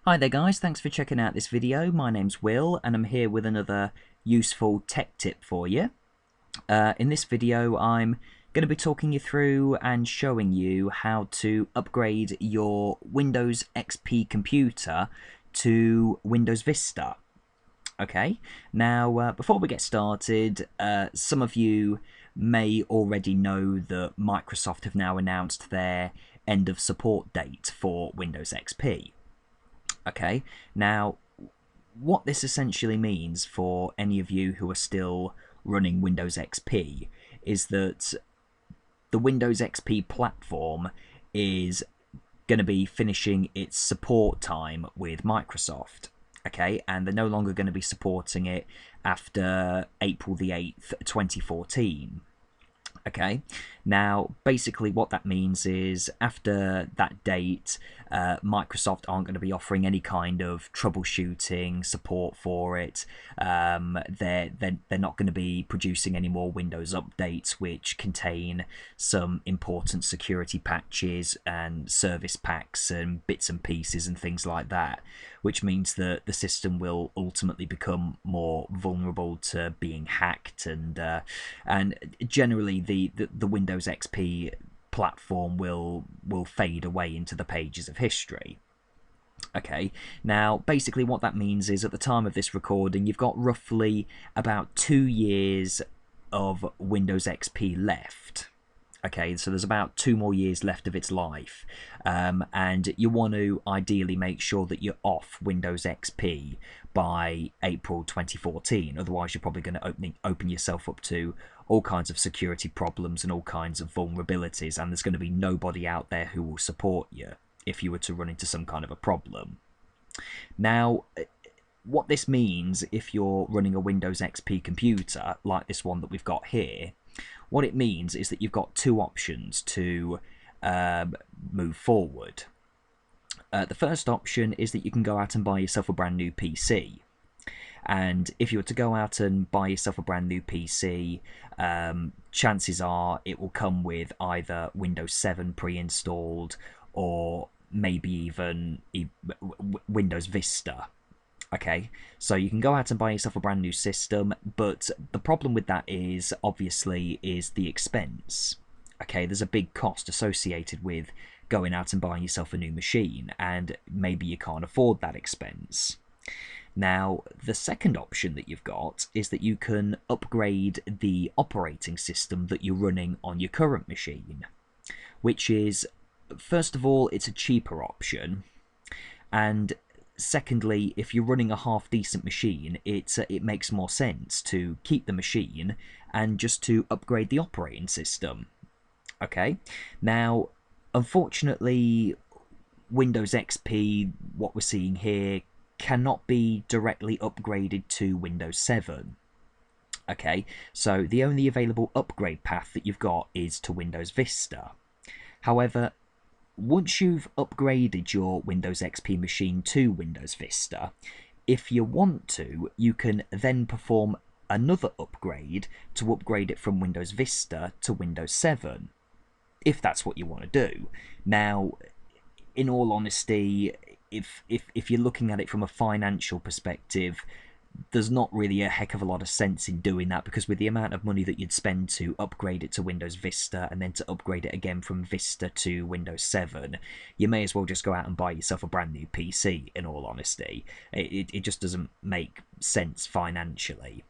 Hi there guys, thanks for checking out this video. My name's Will and I'm here with another useful tech tip for you. In this video I'm going to be talking you through and showing you how to upgrade your Windows XP computer to Windows Vista. Okay, now before we get started, some of you may already know that Microsoft have now announced their end of support date for Windows XP. Okay, now what this essentially means for any of you who are still running Windows XP is that the Windows XP platform is going to be finishing its support time with Microsoft. Okay, and they're no longer going to be supporting it after April the 8th, 2014. Okay, now basically what that means is after that date, Microsoft aren't going to be offering any kind of troubleshooting support for it. They're not going to be producing any more Windows updates which contain some important security patches and service packs and bits and pieces and things like that, which means that the system will ultimately become more vulnerable to being hacked, and generally the Windows XP platform will fade away into the pages of history. Okay, now basically what that means is at the time of this recording you've got roughly about 2 years of Windows XP left. Okay, so there's about 2 more years left of its life, and you want to ideally make sure that you're off Windows XP by April 2014. Otherwise, you're probably going to open yourself up to all kinds of security problems and all kinds of vulnerabilities, and there's going to be nobody out there who will support you if you were to run into some kind of a problem. Now, what this means if you're running a Windows XP computer like this one that we've got here, what it means is that you've got 2 options to move forward. The first option is that you can go out and buy yourself a brand new PC. And if you were to go out and buy yourself a brand new PC, chances are it will come with either Windows 7 pre-installed or maybe even Windows Vista. Okay, so you can go out and buy yourself a brand new system, but the problem with that is obviously the expense. Okay, there's a big cost associated with going out and buying yourself a new machine, and maybe you can't afford that expense. Now, the second option that you've got is that you can upgrade the operating system that you're running on your current machine, which is, first of all, it's a cheaper option, and secondly, if you're running a half-decent machine, it makes more sense to keep the machine and just to upgrade the operating system. Okay, now, unfortunately, Windows XP, what we're seeing here, cannot be directly upgraded to Windows 7. Okay, so the only available upgrade path that you've got is to Windows Vista. However, once you've upgraded your Windows XP machine to Windows Vista, if you want to, you can then perform another upgrade to upgrade it from Windows Vista to Windows 7, if that's what you want to do. Now, in all honesty, if you're looking at it from a financial perspective, there's not really a heck of a lot of sense in doing that, because with the amount of money that you'd spend to upgrade it to Windows Vista and then to upgrade it again from Vista to Windows 7, you may as well just go out and buy yourself a brand new PC, in all honesty. It just doesn't make sense financially.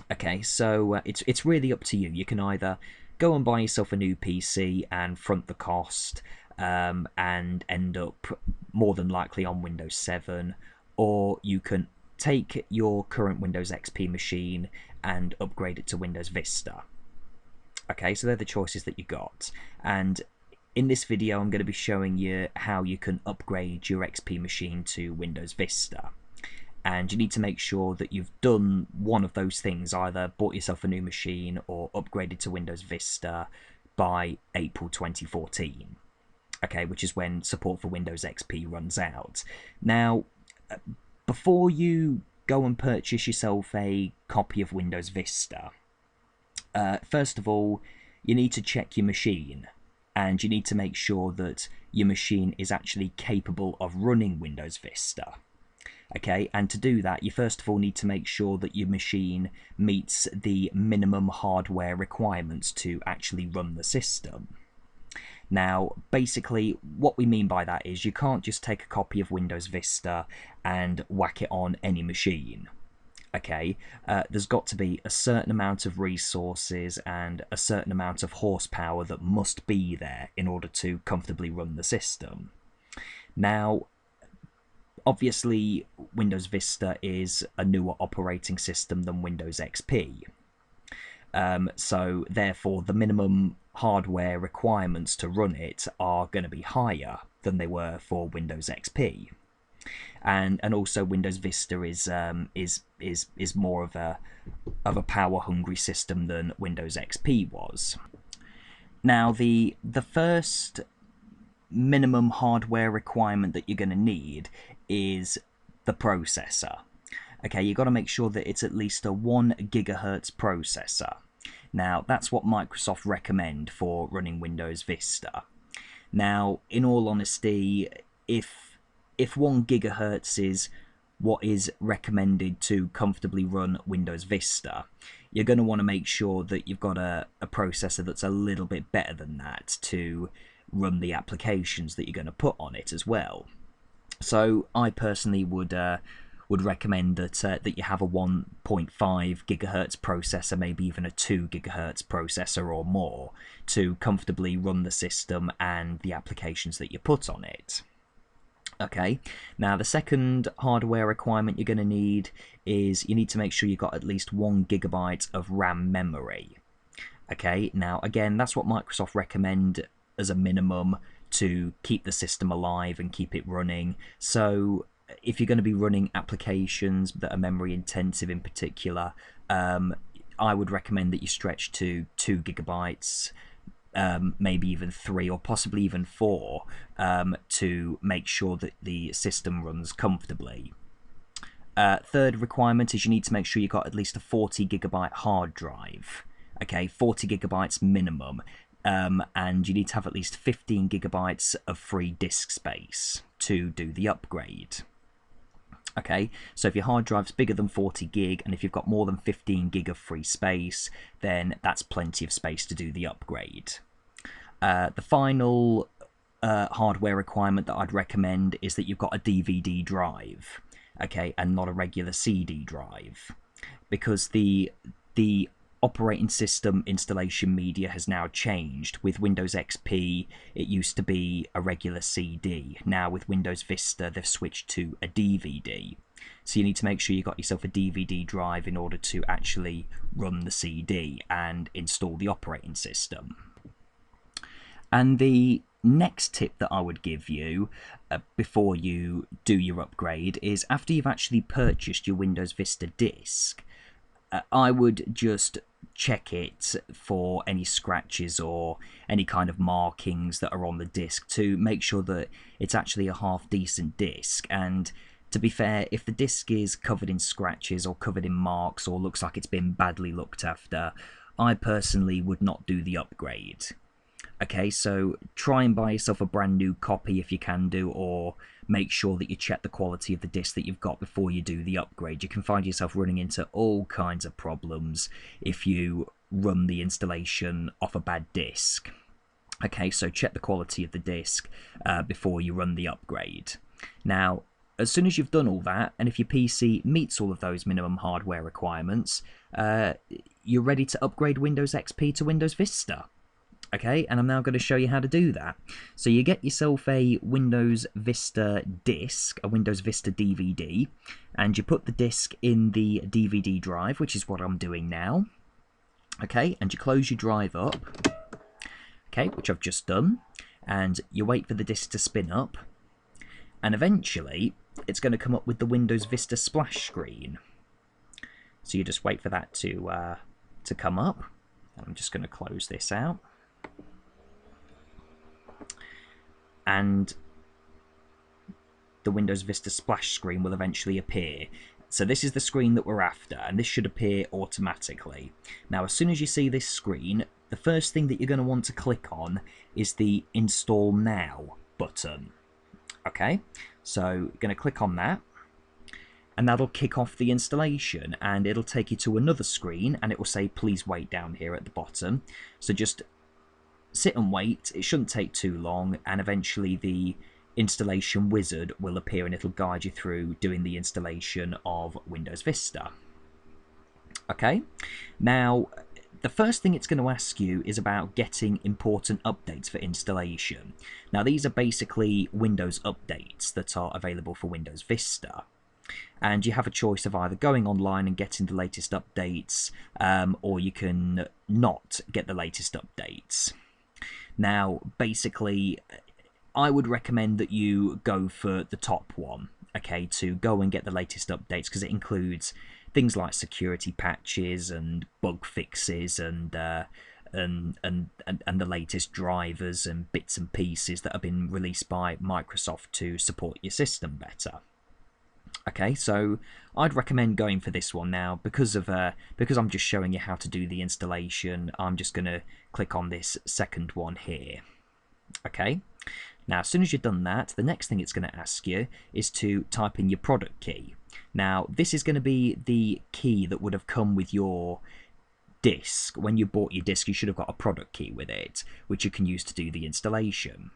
Okay, so it's really up to you. You can either go and buy yourself a new PC and front the cost and end up more than likely on Windows 7, or you can take your current Windows XP machine and upgrade it to Windows Vista. Okay, so they're the choices that you got, and in this video I'm going to be showing you how you can upgrade your XP machine to Windows Vista. And you need to make sure that you've done one of those things, either bought yourself a new machine or upgraded to Windows Vista by April 2014. Okay, which is when support for Windows XP runs out. Now, before you go and purchase yourself a copy of Windows Vista, first of all, you need to check your machine. and you need to make sure that your machine is actually capable of running Windows Vista. Okay, and to do that, you first of all need to make sure that your machine meets the minimum hardware requirements to actually run the system. Now, basically, what we mean by that is you can't just take a copy of Windows Vista and whack it on any machine. Okay, there's got to be a certain amount of resources and a certain amount of horsepower that must be there in order to comfortably run the system. Now, obviously, Windows Vista is a newer operating system than Windows XP. So therefore, the minimum hardware requirements to run it are going to be higher than they were for Windows XP. And also Windows Vista is more of a power hungry system than Windows XP was. Now the first minimum hardware requirement that you're going to need is the processor. Okay, you've got to make sure that it's at least a 1 gigahertz processor. Now that's what Microsoft recommend for running Windows Vista. Now, in all honesty, if 1 gigahertz is what is recommended to comfortably run Windows Vista, you're going to want to make sure that you've got a processor that's a little bit better than that to run the applications that you're going to put on it as well. So I personally would recommend that you have a 1.5 gigahertz processor, maybe even a 2 gigahertz processor or more, to comfortably run the system and the applications that you put on it. Okay, now the second hardware requirement you're going to need is you need to make sure you've got at least 1 gigabyte of RAM memory. Okay, now again, that's what Microsoft recommend as a minimum to keep the system alive and keep it running. So if you're going to be running applications that are memory intensive in particular, I would recommend that you stretch to 2 gigabytes, maybe even 3 or possibly even 4, to make sure that the system runs comfortably. Third requirement is you need to make sure you've got at least a 40 gigabyte hard drive. Okay, 40 gigabytes minimum. And you need to have at least 15 gigabytes of free disk space to do the upgrade. Okay, so if your hard drive's bigger than 40 gig and if you've got more than 15 gig of free space, then that's plenty of space to do the upgrade. The final hardware requirement that I'd recommend is that you've got a DVD drive, okay, and not a regular CD drive, because the operating system installation media has now changed. With Windows XP, it used to be a regular CD. Now with Windows Vista, they've switched to a DVD. So you need to make sure you got yourself a DVD drive in order to actually run the CD and install the operating system. And the next tip that I would give you before you do your upgrade is after you've actually purchased your Windows Vista disk, I would just check it for any scratches or any kind of markings that are on the disc to make sure that it's actually a half decent disc. And to be fair, if the disc is covered in scratches or covered in marks or looks like it's been badly looked after, I personally would not do the upgrade. Okay, so try and buy yourself a brand new copy if you can do, or make sure that you check the quality of the disc that you've got before you do the upgrade. You can find yourself running into all kinds of problems if you run the installation off a bad disc. Okay, so check the quality of the disc before you run the upgrade. Now, as soon as you've done all that, and if your PC meets all of those minimum hardware requirements, you're ready to upgrade Windows XP to Windows Vista. Okay, and I'm now going to show you how to do that. So you get yourself a Windows Vista disc, a Windows Vista DVD, and you put the disc in the DVD drive, which is what I'm doing now. Okay, and you close your drive up, okay, which I've just done, and you wait for the disc to spin up, and eventually it's going to come up with the Windows Vista splash screen. So you just wait for that to come up. I'm just going to close this out. And the Windows Vista splash screen will eventually appear. So this is the screen that we're after, and this should appear automatically. Now, as soon as you see this screen, the the first thing that you're going to want to click on is the Install Now button. Okay, so you're going to click on that, and that'll kick off the installation, and it'll take you to another screen, and it will say please wait down here at the bottom. So just sit and wait. It shouldn't take too long, and eventually the installation wizard will appear and it'll guide you through doing the installation of Windows Vista. Okay, now the first thing it's going to ask you is about getting important updates for installation. Now these are basically Windows updates that are available for Windows Vista, and you have a choice of either going online and getting the latest updates, or you can not get the latest updates. Now basically I would recommend that you go for the top one, okay, to go and get the latest updates, because it includes things like security patches and bug fixes and the latest drivers and bits and pieces that have been released by Microsoft to support your system better. Okay, so I'd recommend going for this one now. Because I'm just showing you how to do the installation, I'm just going to click on this second one here. Okay, now as soon as you've done that, the next thing it's going to ask you is to type in your product key. Now this is going to be the key that would have come with your disk. When you bought your disk, you should have got a product key with it, which you can use to do the installation.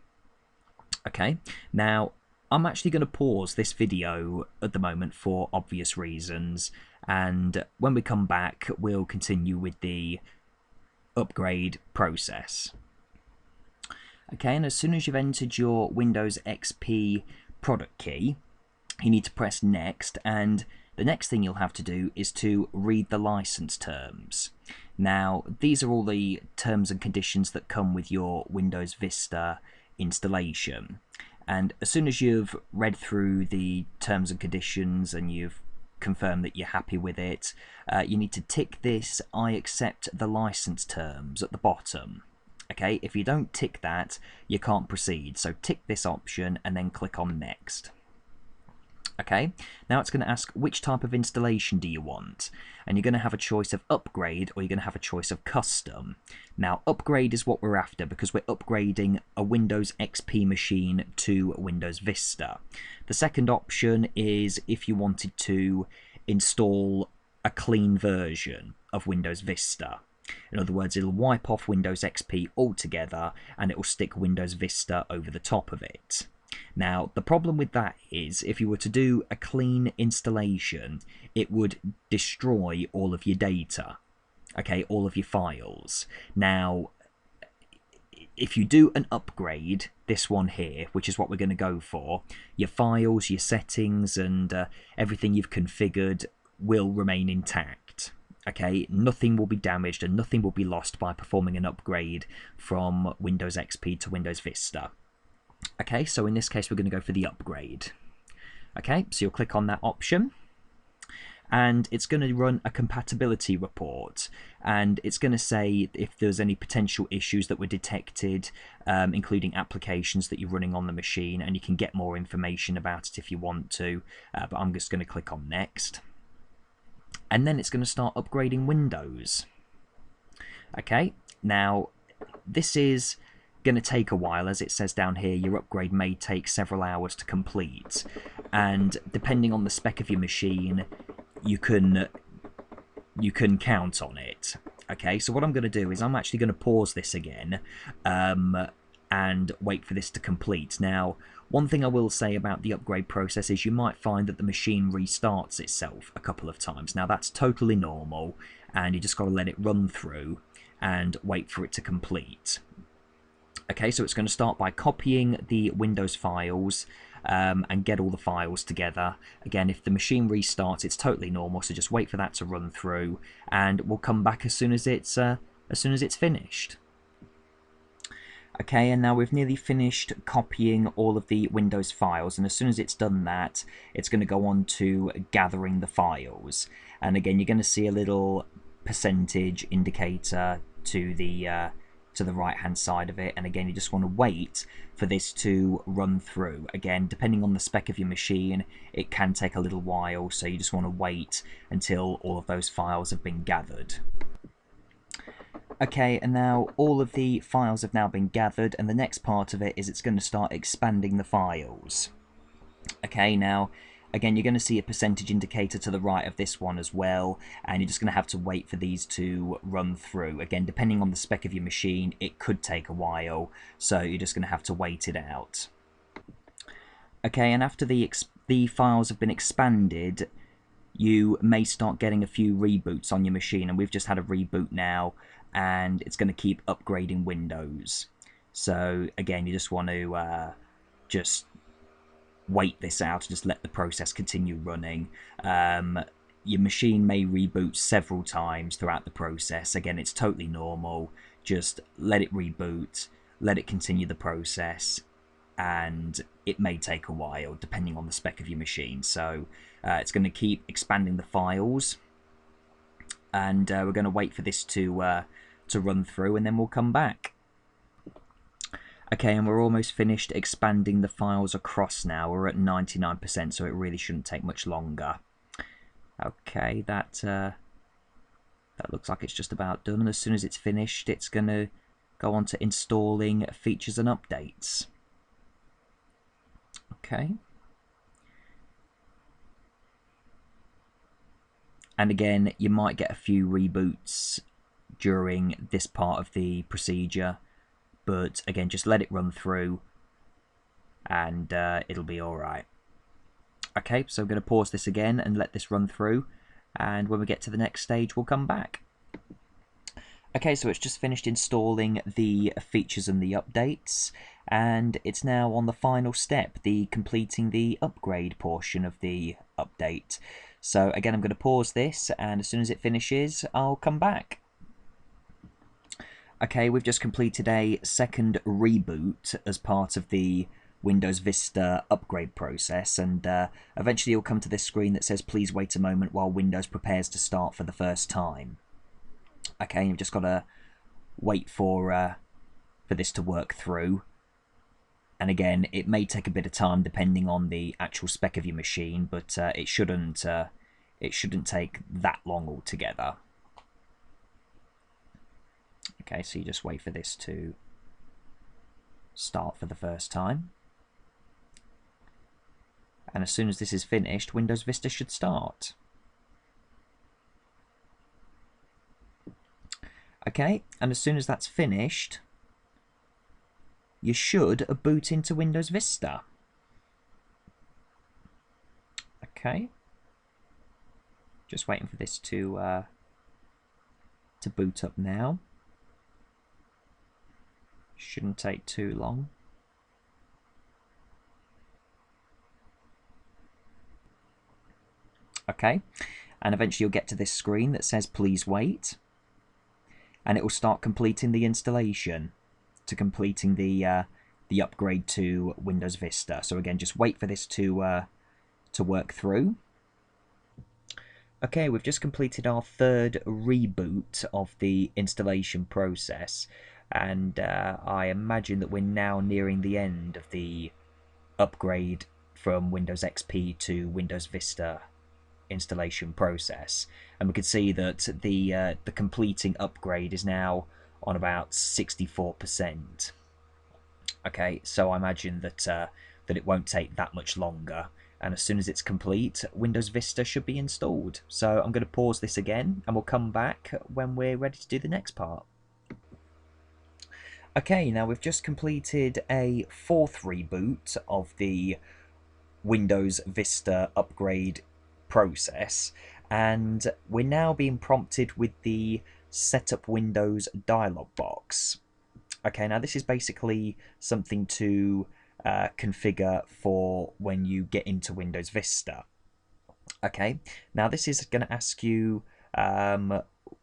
Okay, now I'm actually going to pause this video at the moment for obvious reasons, and when we come back we'll continue with the upgrade process. Okay, and as soon as you've entered your Windows XP product key, you need to press next, and the next thing you'll have to do is to read the license terms. Now these are all the terms and conditions that come with your Windows Vista installation, and as soon as you've read through the terms and conditions and you've confirmed that you're happy with it, you need to tick this I accept the license terms at the bottom. Okay, if you don't tick that, you can't proceed, so tick this option and then click on next. Okay, now it's going to ask which type of installation do you want, and you're going to have a choice of upgrade or you're going to have a choice of custom. Now upgrade is what we're after because we're upgrading a Windows XP machine to Windows Vista. The second option is if you wanted to install a clean version of Windows Vista. In other words, it'll wipe off Windows XP altogether and it will stick Windows Vista over the top of it. Now, the problem with that is if you were to do a clean installation, it would destroy all of your data, okay, all of your files. Now, if you do an upgrade, this one here, which is what we're going to go for, your files, your settings, and everything you've configured will remain intact. Okay, nothing will be damaged and nothing will be lost by performing an upgrade from Windows XP to Windows Vista. Okay, so in this case we're going to go for the upgrade. Okay, so you'll click on that option and it's going to run a compatibility report, and it's going to say if there's any potential issues that were detected, including applications that you're running on the machine, and you can get more information about it if you want to, but I'm just going to click on next. And then it's going to start upgrading Windows. Okay, now this is going to take a while. As it says down here, your upgrade may take several hours to complete, and depending on the spec of your machine, you can count on it. Okay, so what I'm going to do is I'm actually going to pause this again and wait for this to complete. Now, one thing I will say about the upgrade process is you might find that the machine restarts itself a couple of times. Now that's totally normal, and you just got to let it run through and wait for it to complete. Okay, so it's going to start by copying the Windows files and get all the files together. Again, if the machine restarts, it's totally normal, so just wait for that to run through, and we'll come back as soon as it's finished. Okay, and now we've nearly finished copying all of the Windows files, and as soon as it's done that, it's going to go on to gathering the files. And again, you're going to see a little percentage indicator to the right hand side of it, and again you just want to wait for this to run through. Again, depending on the spec of your machine, it can take a little while, so you just want to wait until all of those files have been gathered. Okay, and now all of the files have now been gathered, and the next part of it is it's going to start expanding the files. Okay, now, again, you're going to see a percentage indicator to the right of this one as well, and you're just going to have to wait for these to run through. Again, depending on the spec of your machine, it could take a while, so you're just going to have to wait it out. Okay, and after the files have been expanded, you may start getting a few reboots on your machine, and we've just had a reboot now, and it's going to keep upgrading Windows. So again, you just want to just wait this out, just let the process continue running. Your machine may reboot several times throughout the process. Again, it's totally normal. Just let it reboot, let it continue the process, and it may take a while depending on the spec of your machine. So it's going to keep expanding the files, and we're going to wait for this to run through, and then we'll come back. Okay, and we're almost finished expanding the files across now. We're at 99%, so it really shouldn't take much longer. Okay, that looks like it's just about done, and as soon as it's finished, it's going to go on to installing features and updates. Okay. And again, you might get a few reboots during this part of the procedure, but again, just let it run through and it'll be alright. Okay, so I'm going to pause this again and let this run through, and when we get to the next stage, we'll come back. Okay, so it's just finished installing the features and the updates, and it's now on the final step, the completing the upgrade portion of the update. So again, I'm going to pause this, and as soon as it finishes, I'll come back. Okay, we've just completed a second reboot as part of the Windows Vista upgrade process, and eventually you'll come to this screen that says please wait a moment while Windows prepares to start for the first time. Okay, you've just got to wait for this to work through, and again, it may take a bit of time depending on the actual spec of your machine, but it shouldn't take that long altogether. Okay, so you just wait for this to start for the first time. And as soon as this is finished, Windows Vista should start. Okay, and as soon as that's finished, you should boot into Windows Vista. Okay. Just waiting for this to boot up now. Shouldn't take too long. Okay, and eventually you'll get to this screen that says please wait, and it will start completing the installation to completing the upgrade to Windows Vista. So again, just wait for this to work through. Okay, we've just completed our third reboot of the installation process, and I imagine that we're now nearing the end of the upgrade from Windows XP to Windows Vista installation process, and we can see that the completing upgrade is now on about 64%. Okay, so I imagine that that it won't take that much longer, and as soon as it's complete, Windows Vista should be installed. So I'm going to pause this again, and we'll come back when we're ready to do the next part. Okay, now we've just completed a fourth reboot of the Windows Vista upgrade process, and we're now being prompted with the Setup Windows dialog box. Okay, now this is basically something to configure for when you get into Windows Vista. Okay, now this is going to ask you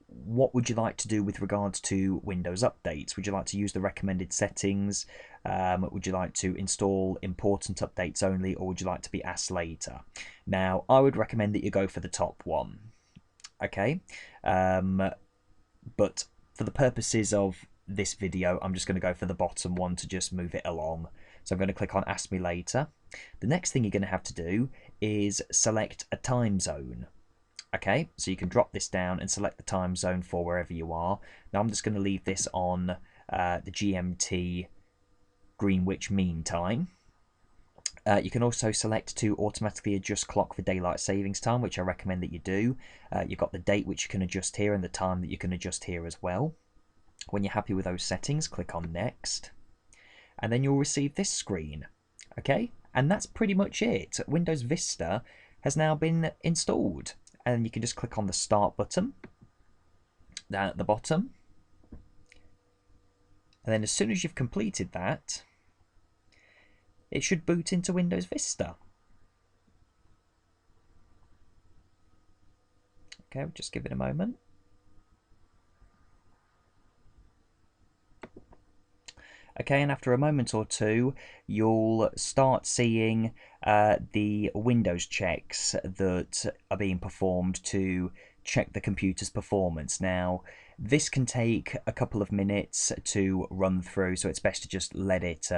what would you like to do with regards to Windows updates? Would you like to use the recommended settings? Would you like to install important updates only, or would you like to be asked later? Now, I would recommend that you go for the top one. Okay, but for the purposes of this video, I'm just going to go for the bottom one to just move it along. So I'm going to click on Ask Me Later. The next thing you're going to have to do is select a time zone. Okay, so you can drop this down and select the time zone for wherever you are. Now I'm just going to leave this on the GMT Greenwich Mean Time. You can also select to automatically adjust clock for daylight savings time, which I recommend that you do. You've got the date which you can adjust here and the time that you can adjust here as well. When you're happy with those settings, click on Next, and then you'll receive this screen. Okay, and that's pretty much it. Windows Vista has now been installed, and you can just click on the Start button down at the bottom, and then as soon as you've completed that, it should boot into Windows Vista. Okay, we'll just give it a moment. Okay, and after a moment or two, you'll start seeing the Windows checks that are being performed to check the computer's performance. Now, this can take a couple of minutes to run through, so it's best to just let it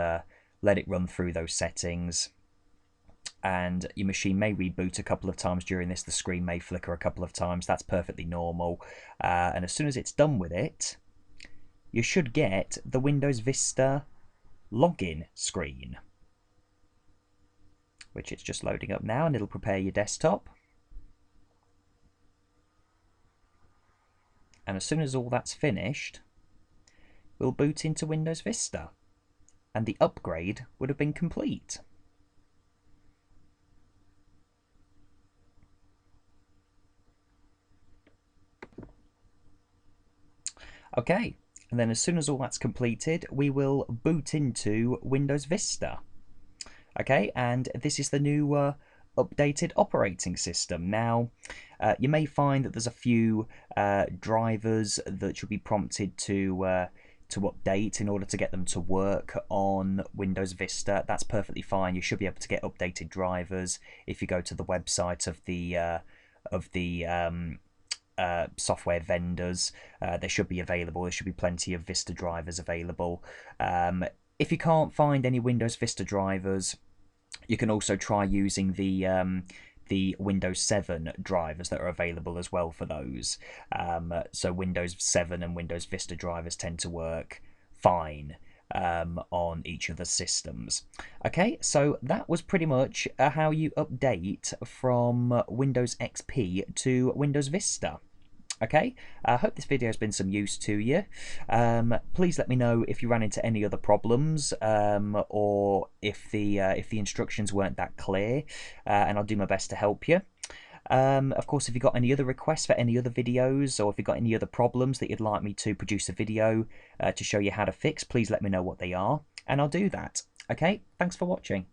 run through those settings. And your machine may reboot a couple of times during this. The screen may flicker a couple of times. That's perfectly normal. And as soon as it's done with it, you should get the Windows Vista login screen, which it's just loading up now, and it'll prepare your desktop. And as soon as all that's finished, we'll boot into Windows Vista, and the upgrade would have been complete. Okay, and then as soon as all that's completed, we will boot into Windows Vista. Okay, and this is the new updated operating system. Now, you may find that there's a few drivers that should be prompted to update in order to get them to work on Windows Vista. That's perfectly fine. You should be able to get updated drivers if you go to the website of the software vendors. They should be available. There should be plenty of Vista drivers available. If you can't find any Windows Vista drivers, you can also try using the Windows 7 drivers that are available as well for those. So Windows 7 and Windows Vista drivers tend to work fine on each of the systems. Okay, so that was pretty much how you update from Windows XP to Windows Vista. Okay, I hope this video has been some use to you. Please let me know if you ran into any other problems, or if the instructions weren't that clear, and I'll do my best to help you. Of course, if you've got any other requests for any other videos, or if you've got any other problems that you'd like me to produce a video to show you how to fix, please let me know what they are, and I'll do that. Okay, thanks for watching.